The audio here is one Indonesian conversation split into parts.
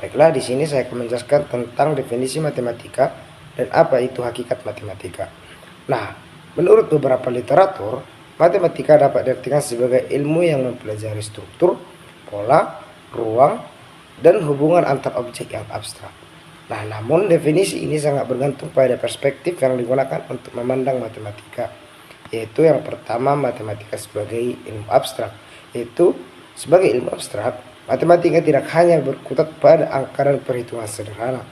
Baiklah, di sini saya akan menjelaskan tentang definisi matematika dan apa itu hakikat matematika. Nah, menurut beberapa literatur, matematika dapat diartikan sebagai ilmu yang mempelajari struktur, pola, ruang, dan hubungan antar objek yang abstrak. Nah, namun definisi ini sangat bergantung pada perspektif yang digunakan untuk memandang matematika, yaitu yang pertama matematika sebagai ilmu abstrak, yaitu sebagai ilmu abstrak. Matematika tidak hanya berkutat pada angka dan perhitungan sederhana,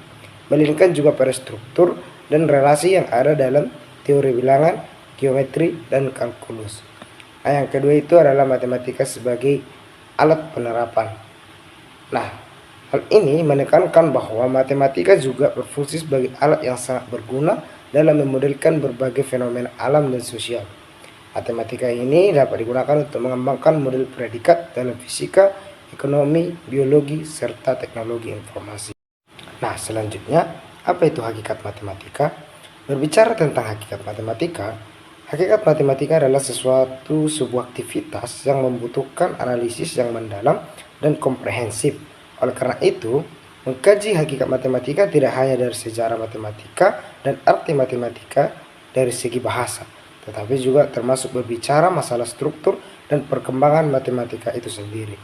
melainkan juga pada struktur dan relasi yang ada dalam teori bilangan, geometri, dan kalkulus. Nah, yang kedua itu adalah matematika sebagai alat penerapan. Nah, hal ini menekankan bahwa matematika juga berfungsi sebagai alat yang sangat berguna dalam memodelkan berbagai fenomena alam dan sosial. Matematika ini dapat digunakan untuk mengembangkan model predikat dalam fisika, ekonomi, biologi, serta teknologi informasi. Nah, selanjutnya, apa itu hakikat matematika? Berbicara tentang hakikat matematika adalah sebuah aktivitas yang membutuhkan analisis yang mendalam dan komprehensif. Oleh karena itu, mengkaji hakikat matematika tidak hanya dari sejarah matematika dan arti matematika dari segi bahasa, tetapi juga termasuk berbicara masalah struktur dan perkembangan matematika itu sendiri.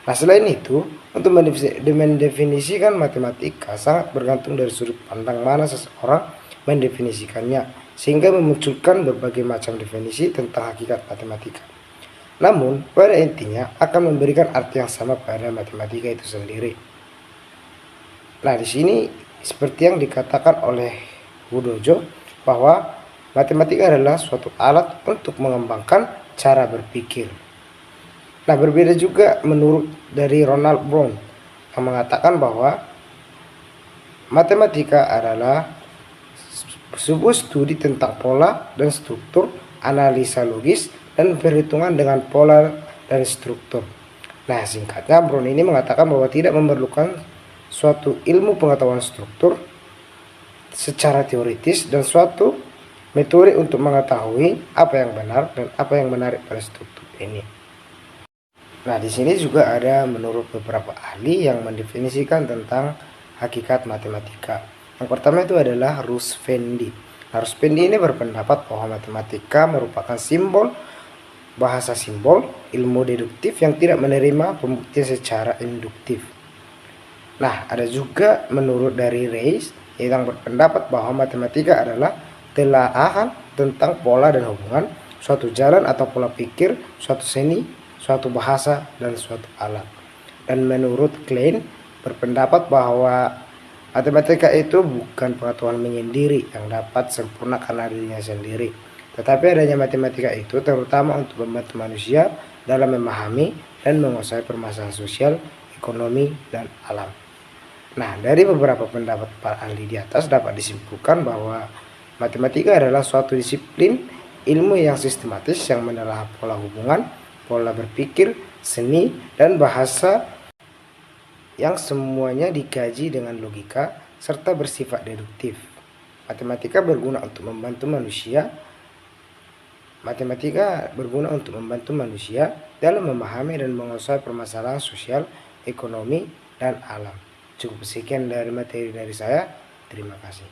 Nah, selain itu, untuk mendefinisikan matematika sangat bergantung dari sudut pandang mana seseorang mendefinisikannya, sehingga memunculkan berbagai macam definisi tentang hakikat matematika. Namun, pada intinya akan memberikan arti yang sama pada matematika itu sendiri. Nah, di sini seperti yang dikatakan oleh Wudojo bahwa matematika adalah suatu alat untuk mengembangkan cara berpikir. Nah, berbeda juga menurut dari Ronald Brown yang mengatakan bahwa matematika adalah sebuah studi tentang pola dan struktur, analisa logis, dan perhitungan dengan pola dan struktur. Nah, singkatnya Brown ini mengatakan bahwa tidak memerlukan suatu ilmu pengetahuan struktur secara teoritis dan suatu metode untuk mengetahui apa yang benar dan apa yang menarik pada struktur ini. Nah, di sini juga ada menurut beberapa ahli yang mendefinisikan tentang hakikat matematika. Yang pertama itu adalah Rusvendi. Nah, Rusvendi ini berpendapat bahwa matematika merupakan bahasa simbol, ilmu deduktif yang tidak menerima pembuktian secara induktif. Nah, ada juga menurut dari Reis yang berpendapat bahwa matematika adalah telaahan tentang pola dan hubungan, suatu jalan atau pola pikir, suatu seni, suatu bahasa, dan suatu alat. Dan menurut Klein berpendapat bahwa matematika itu bukan pengetahuan menyendiri yang dapat sempurna karena dirinya sendiri, tetapi adanya matematika itu terutama untuk membantu manusia dalam memahami dan menguasai permasalahan sosial, ekonomi, dan alam. Nah, dari beberapa pendapat para ahli di atas dapat disimpulkan bahwa matematika adalah suatu disiplin ilmu yang sistematis yang menelaah pola hubungan, pola berpikir, seni, dan bahasa yang semuanya dikaji dengan logika serta bersifat deduktif. Matematika berguna untuk membantu manusia dalam memahami dan menguasai permasalahan sosial, ekonomi, dan alam. Cukup sekian dari materi dari saya. Terima kasih.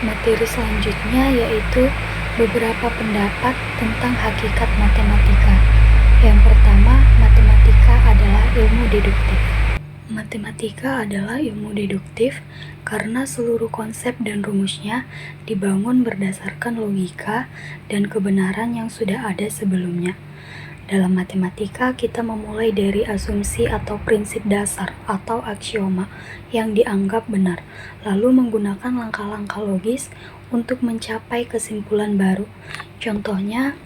Materi selanjutnya yaitu beberapa pendapat tentang hakikat matematika. Yang pertama, matematika adalah ilmu deduktif. Matematika adalah ilmu deduktif karena seluruh konsep dan rumusnya dibangun berdasarkan logika dan kebenaran yang sudah ada sebelumnya. Dalam matematika, kita memulai dari asumsi atau prinsip dasar atau aksioma yang dianggap benar, lalu menggunakan langkah-langkah logis untuk mencapai kesimpulan baru. Contohnya,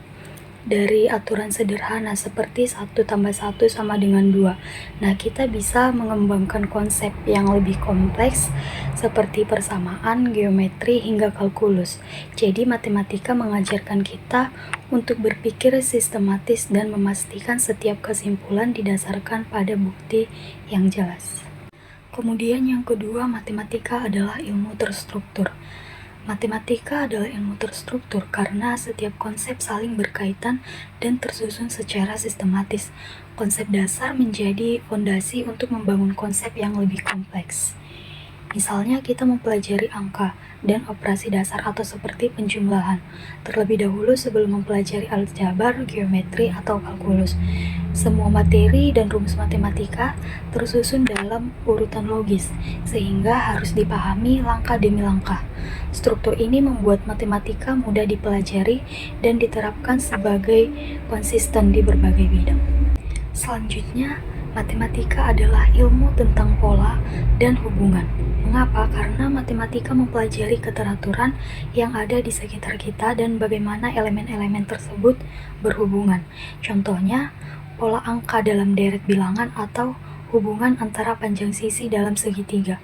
dari aturan sederhana seperti 1 tambah 1 sama dengan 2. Nah, kita bisa mengembangkan konsep yang lebih kompleks seperti persamaan, geometri, hingga kalkulus. Jadi, matematika mengajarkan kita untuk berpikir sistematis dan memastikan setiap kesimpulan didasarkan pada bukti yang jelas. Kemudian yang kedua, matematika adalah ilmu terstruktur. Matematika adalah ilmu terstruktur karena setiap konsep saling berkaitan dan tersusun secara sistematis. Konsep dasar menjadi fondasi untuk membangun konsep yang lebih kompleks. Misalnya kita mempelajari angka dan operasi dasar atau seperti penjumlahan terlebih dahulu sebelum mempelajari aljabar, geometri, atau kalkulus. Semua materi dan rumus matematika tersusun dalam urutan logis, sehingga harus dipahami langkah demi langkah. Struktur ini membuat matematika mudah dipelajari dan diterapkan sebagai konsisten di berbagai bidang. Selanjutnya, matematika adalah ilmu tentang pola dan hubungan. Mengapa? Karena matematika mempelajari keteraturan yang ada di sekitar kita dan bagaimana elemen-elemen tersebut berhubungan. Contohnya, pola angka dalam deret bilangan atau hubungan antara panjang sisi dalam segitiga.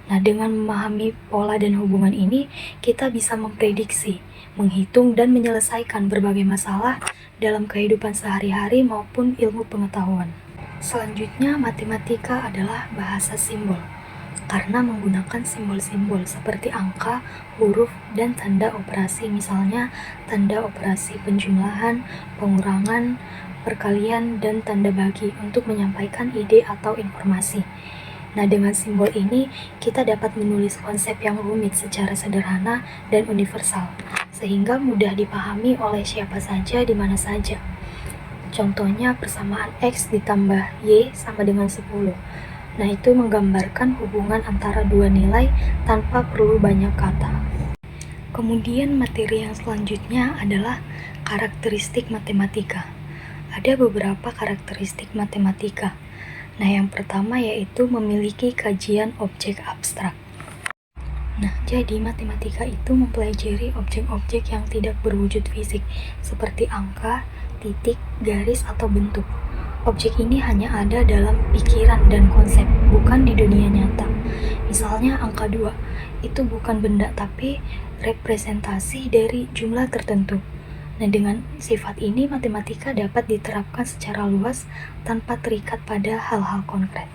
Nah, dengan memahami pola dan hubungan ini, kita bisa memprediksi, menghitung, dan menyelesaikan berbagai masalah dalam kehidupan sehari-hari maupun ilmu pengetahuan. Selanjutnya, matematika adalah bahasa simbol, karena menggunakan simbol-simbol seperti angka, huruf, dan tanda operasi, misalnya tanda operasi penjumlahan, pengurangan, perkalian, dan tanda bagi untuk menyampaikan ide atau informasi. Nah, dengan simbol ini, kita dapat menulis konsep yang rumit secara sederhana dan universal, sehingga mudah dipahami oleh siapa saja di mana saja. Contohnya, persamaan X ditambah Y sama dengan 10. Nah, itu menggambarkan hubungan antara dua nilai tanpa perlu banyak kata. Kemudian materi yang selanjutnya adalah karakteristik matematika. Ada beberapa karakteristik matematika. Nah, yang pertama yaitu memiliki kajian objek abstrak. Nah, jadi matematika itu mempelajari objek-objek yang tidak berwujud fisik, seperti angka, titik, garis, atau bentuk. Objek ini hanya ada dalam pikiran dan konsep, bukan di dunia nyata. Misalnya angka 2, itu bukan benda tapi representasi dari jumlah tertentu. Nah, dengan sifat ini matematika dapat diterapkan secara luas tanpa terikat pada hal-hal konkret.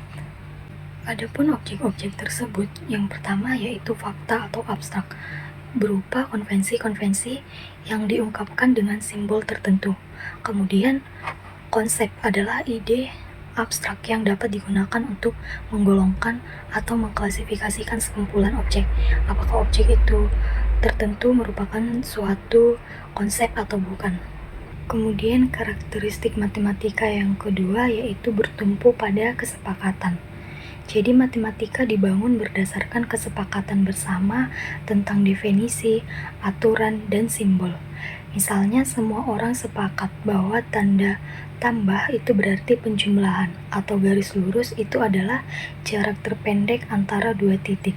Adapun objek-objek tersebut, yang pertama yaitu fakta atau abstrak, berupa konvensi-konvensi yang diungkapkan dengan simbol tertentu. Kemudian, konsep adalah ide abstrak yang dapat digunakan untuk menggolongkan atau mengklasifikasikan sekumpulan objek. Apakah objek itu tertentu merupakan suatu konsep atau bukan. Kemudian karakteristik matematika yang kedua yaitu bertumpu pada kesepakatan. Jadi matematika dibangun berdasarkan kesepakatan bersama tentang definisi, aturan, dan simbol. Misalnya semua orang sepakat bahwa tanda tambah itu berarti penjumlahan atau garis lurus itu adalah jarak terpendek antara dua titik.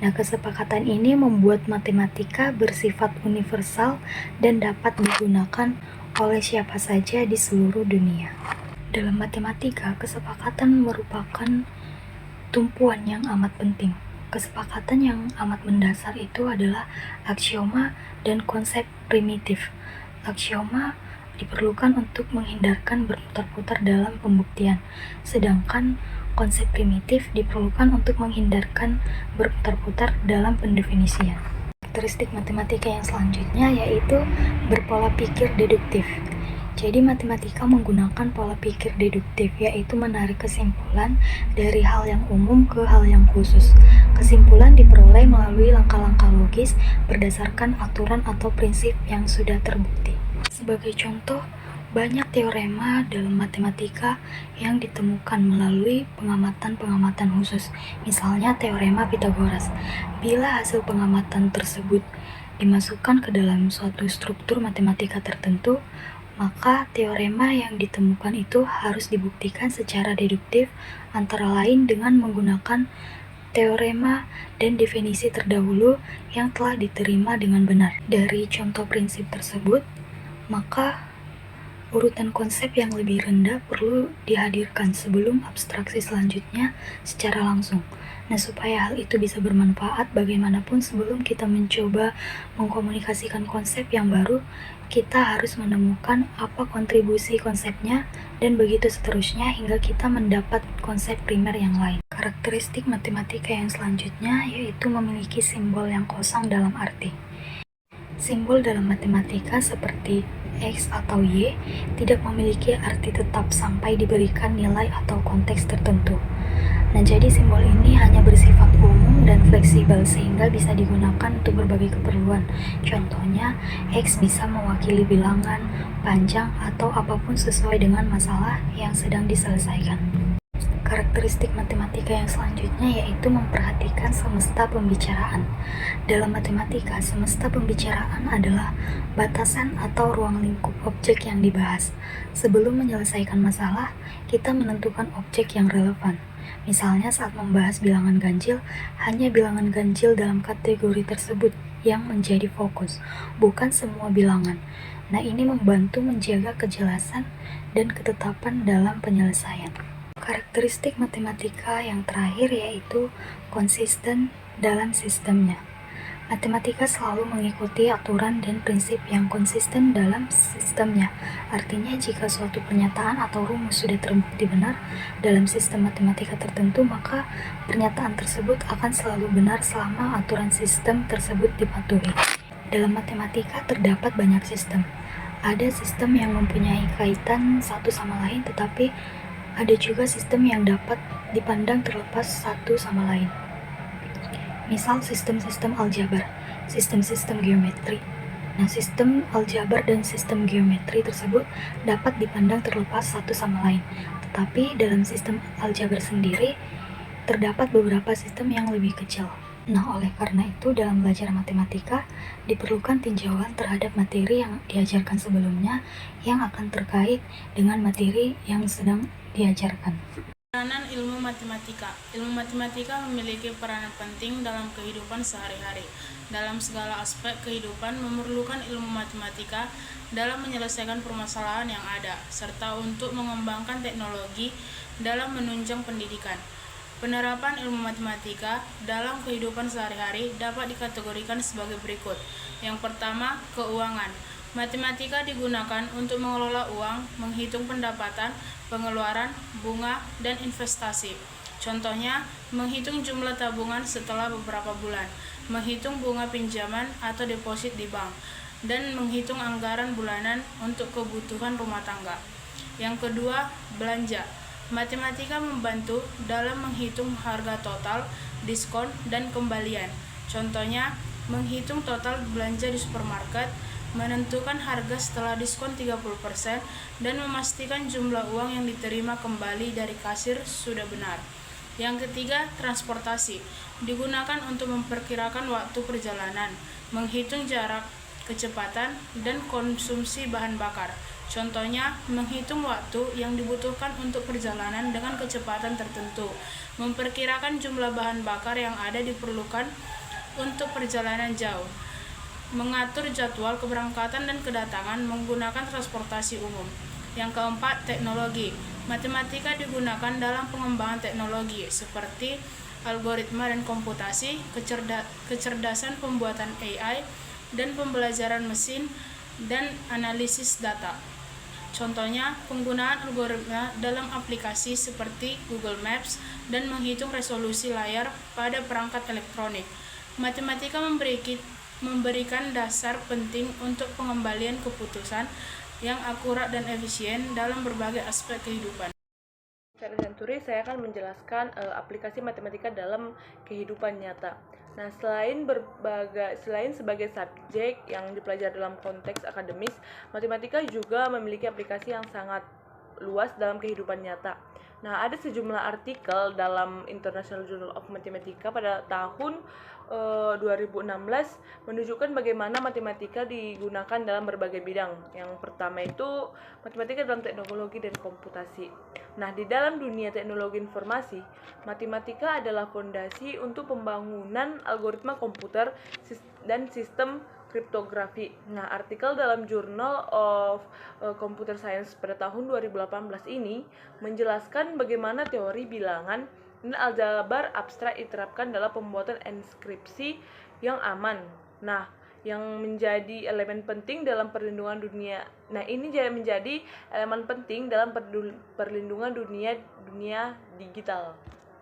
Nah, kesepakatan ini membuat matematika bersifat universal dan dapat digunakan oleh siapa saja di seluruh dunia. Dalam matematika, kesepakatan merupakan tumpuan yang amat penting. Kesepakatan yang amat mendasar itu adalah aksioma dan konsep primitif. Aksioma diperlukan untuk menghindarkan berputar-putar dalam pembuktian, sedangkan konsep primitif diperlukan untuk menghindarkan berputar-putar dalam pendefinisian. Karakteristik matematika yang selanjutnya yaitu berpola pikir deduktif. Jadi matematika menggunakan pola pikir deduktif, yaitu menarik kesimpulan dari hal yang umum ke hal yang khusus. Kesimpulan diperoleh melalui langkah-langkah logis berdasarkan aturan atau prinsip yang sudah terbukti. Sebagai contoh, banyak teorema dalam matematika yang ditemukan melalui pengamatan-pengamatan khusus. Misalnya teorema Pythagoras. Bila hasil pengamatan tersebut dimasukkan ke dalam suatu struktur matematika tertentu, maka teorema yang ditemukan itu harus dibuktikan secara deduktif, antara lain dengan menggunakan teorema dan definisi terdahulu yang telah diterima dengan benar. Dari contoh prinsip tersebut, maka urutan konsep yang lebih rendah perlu dihadirkan sebelum abstraksi selanjutnya secara langsung. Nah, supaya hal itu bisa bermanfaat, bagaimanapun sebelum kita mencoba mengkomunikasikan konsep yang baru, kita harus menemukan apa kontribusi konsepnya, dan begitu seterusnya hingga kita mendapat konsep primer yang lain. Karakteristik matematika yang selanjutnya yaitu memiliki simbol yang kosong dalam arti. Simbol dalam matematika seperti X atau Y tidak memiliki arti tetap sampai diberikan nilai atau konteks tertentu. Nah, jadi simbol ini hanya bersifat umum dan fleksibel sehingga bisa digunakan untuk berbagai keperluan. Contohnya, X bisa mewakili bilangan, panjang, atau apapun sesuai dengan masalah yang sedang diselesaikan. Karakteristik matematika yang selanjutnya yaitu memperhatikan semesta pembicaraan. Dalam matematika, semesta pembicaraan adalah batasan atau ruang lingkup objek yang dibahas. Sebelum menyelesaikan masalah, kita menentukan objek yang relevan. Misalnya saat membahas bilangan ganjil, hanya bilangan ganjil dalam kategori tersebut yang menjadi fokus, bukan semua bilangan. Nah, ini membantu menjaga kejelasan dan ketetapan dalam penyelesaian. Karakteristik matematika yang terakhir yaitu konsisten dalam sistemnya. Matematika selalu mengikuti aturan dan prinsip yang konsisten dalam sistemnya. Artinya, jika suatu pernyataan atau rumus sudah terbukti benar dalam sistem matematika tertentu, maka pernyataan tersebut akan selalu benar selama aturan sistem tersebut dipatuhi. Dalam matematika terdapat banyak sistem. Ada sistem yang mempunyai kaitan satu sama lain, tetapi ada juga sistem yang dapat dipandang terlepas satu sama lain. Misal sistem-sistem aljabar, sistem-sistem geometri. Nah, sistem aljabar dan sistem geometri tersebut dapat dipandang terlepas satu sama lain. Tetapi dalam sistem aljabar sendiri, terdapat beberapa sistem yang lebih kecil. Nah, oleh karena itu dalam belajar matematika diperlukan tinjauan terhadap materi yang diajarkan sebelumnya yang akan terkait dengan materi yang sedang diajarkan. Peranan ilmu matematika. Ilmu matematika memiliki peranan penting dalam kehidupan sehari-hari. Dalam segala aspek kehidupan memerlukan ilmu matematika dalam menyelesaikan permasalahan yang ada, serta untuk mengembangkan teknologi dalam menunjang pendidikan. Penerapan ilmu matematika dalam kehidupan sehari-hari dapat dikategorikan sebagai berikut. Yang pertama, keuangan. Matematika digunakan untuk mengelola uang, menghitung pendapatan, pengeluaran, bunga, dan investasi. Contohnya, menghitung jumlah tabungan setelah beberapa bulan, menghitung bunga pinjaman atau deposit di bank, dan menghitung anggaran bulanan untuk kebutuhan rumah tangga. Yang kedua, belanja. Matematika membantu dalam menghitung harga total, diskon, dan kembalian. Contohnya, menghitung total belanja di supermarket, menentukan harga setelah diskon 30%, dan memastikan jumlah uang yang diterima kembali dari kasir sudah benar. Yang ketiga, transportasi. Digunakan untuk memperkirakan waktu perjalanan, menghitung jarak, kecepatan, dan konsumsi bahan bakar. Contohnya, menghitung waktu yang dibutuhkan untuk perjalanan dengan kecepatan tertentu, memperkirakan jumlah bahan bakar yang ada diperlukan untuk perjalanan jauh, mengatur jadwal keberangkatan dan kedatangan menggunakan transportasi umum. Yang keempat, teknologi. Matematika digunakan dalam pengembangan teknologi seperti algoritma dan komputasi, kecerdasan pembuatan AI, dan pembelajaran mesin dan analisis data. Contohnya, penggunaan algoritma dalam aplikasi seperti Google Maps dan menghitung resolusi layar pada perangkat elektronik. Matematika memberikan dasar penting untuk pengembalian keputusan yang akurat dan efisien dalam berbagai aspek kehidupan. Secara senturi saya akan menjelaskan aplikasi matematika dalam kehidupan nyata. Nah, selain sebagai subjek yang dipelajari dalam konteks akademis, matematika juga memiliki aplikasi yang sangat luas dalam kehidupan nyata. Nah, ada sejumlah artikel dalam International Journal of Mathematics pada tahun 2016 menunjukkan bagaimana matematika digunakan dalam berbagai bidang. Yang pertama itu matematika dalam teknologi dan komputasi. Nah, di dalam dunia teknologi informasi, matematika adalah fondasi untuk pembangunan algoritma komputer dan sistem kriptografi. Nah, artikel dalam Journal of Computer Science pada tahun 2018 ini menjelaskan bagaimana teori bilangan dan aljabar abstrak diterapkan dalam pembuatan inskripsi yang aman. Nah, yang menjadi elemen penting dalam perlindungan dunia. Nah, ini menjadi elemen penting dalam perlindungan dunia digital.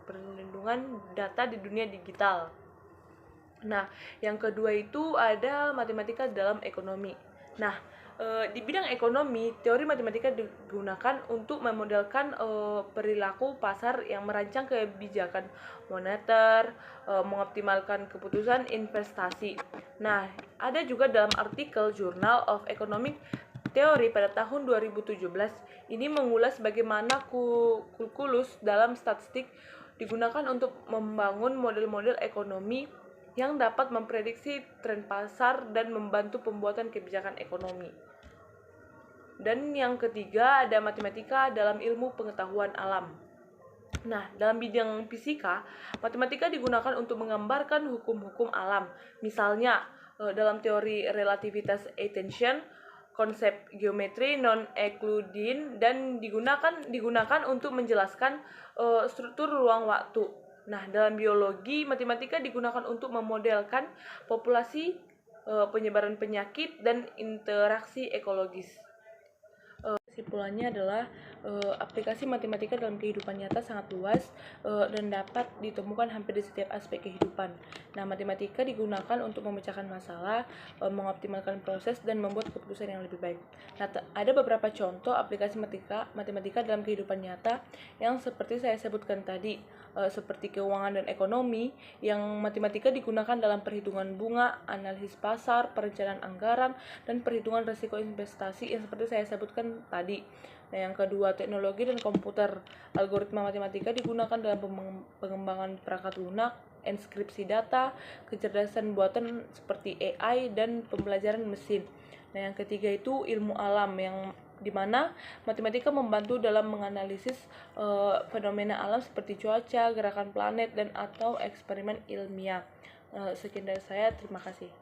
Perlindungan data di dunia digital. Nah, yang kedua itu ada matematika dalam ekonomi. Nah, Di bidang ekonomi, teori matematika digunakan untuk memodelkan perilaku pasar yang merancang kebijakan moneter, mengoptimalkan keputusan investasi. Nah, ada juga dalam artikel Journal of Economic Theory pada tahun 2017, ini mengulas bagaimana kalkulus dalam statistik digunakan untuk membangun model-model ekonomi yang dapat memprediksi tren pasar dan membantu pembuatan kebijakan ekonomi. Dan yang ketiga ada matematika dalam ilmu pengetahuan alam. Nah, dalam bidang fisika, matematika digunakan untuk menggambarkan hukum-hukum alam. Misalnya, dalam teori relativitas attention, konsep geometri non-Euclidean dan digunakan untuk menjelaskan struktur ruang waktu. Nah, dalam biologi, matematika digunakan untuk memodelkan populasi, penyebaran penyakit, dan interaksi ekologis. Kesimpulannya adalah aplikasi matematika dalam kehidupan nyata sangat luas dan dapat ditemukan hampir di setiap aspek kehidupan. Nah, matematika digunakan untuk memecahkan masalah, mengoptimalkan proses, dan membuat keputusan yang lebih baik. Nah, ada beberapa contoh aplikasi matematika dalam kehidupan nyata yang seperti saya sebutkan tadi, seperti keuangan dan ekonomi, yang matematika digunakan dalam perhitungan bunga, analisis pasar, perencanaan anggaran, dan perhitungan risiko investasi yang seperti saya sebutkan tadi. Nah, yang kedua, teknologi dan komputer. Algoritma matematika digunakan dalam pengembangan perangkat lunak, enskripsi data, kecerdasan buatan seperti AI, dan pembelajaran mesin. Nah, yang ketiga itu ilmu alam, yang dimana matematika membantu dalam menganalisis fenomena alam seperti cuaca, gerakan planet, dan atau eksperimen ilmiah. Sekian dari saya, terima kasih.